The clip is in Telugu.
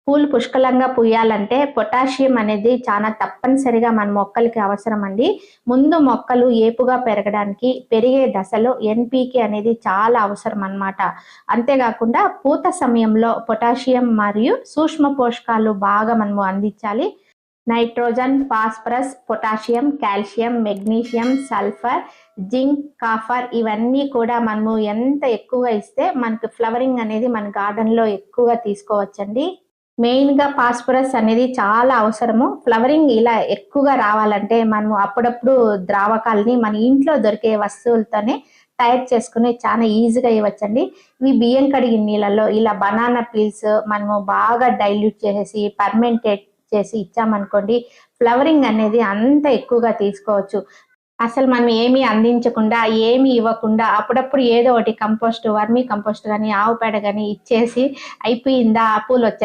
పూలు పుష్కలంగా పూయాలంటే పొటాషియం అనేది చాలా తప్పనిసరిగా మన మొక్కలకి అవసరం అండి. ముందు మొక్కలు ఏపుగా పెరగడానికి పెరిగే దశలో ఎన్‌పీకే అనేది చాలా అవసరం అన్నమాట. అంతేగాకుండా పూత సమయంలో పొటాషియం మరియు సూక్ష్మ పోషకాలు బాగా మనము అందించాలి. Nitrogen, phosphorus, potassium, calcium, magnesium, sulphur, zinc, copper ఇవన్నీ కూడా మనము ఎంత ఎక్కువగా ఇస్తే మనకు ఫ్లవరింగ్ అనేది మన గార్డెన్‌లో ఎక్కువగా తీసుకోవచ్చండి. మెయిన్‌గా ఫాస్ఫరస్ అనేది చాలా అవసరము. ఫ్లవరింగ్ ఇలా ఎక్కువగా రావాలంటే మనము అప్పుడప్పుడు ద్రావకాలని మన ఇంట్లో దొరికే వస్తువులతోనే తయారు చేసుకొని చాలా ఈజీగా ఇవ్వచ్చండి. ఇవి బియ్యం కడిగిన నీళ్ళలో ఇలా బనానా పీల్స్ మనము బాగా డైల్యూట్ చేసేసి ఫర్మెంటేట్ చేసి ఇచ్చామనుకోండి, ఫ్లవరింగ్ అనేది అంత ఎక్కువగా తీసుకోవచ్చు. అసలు మనం ఏమీ అందించకుండా, ఏమి ఇవ్వకుండా అప్పుడప్పుడు ఏదో ఒకటి కంపోస్ట్, వర్మీ కంపోస్ట్ గాని, ఆవు పేడ గాని ఇచ్చేసి అయిపోయిందా పూలొచ్చేస్తాయి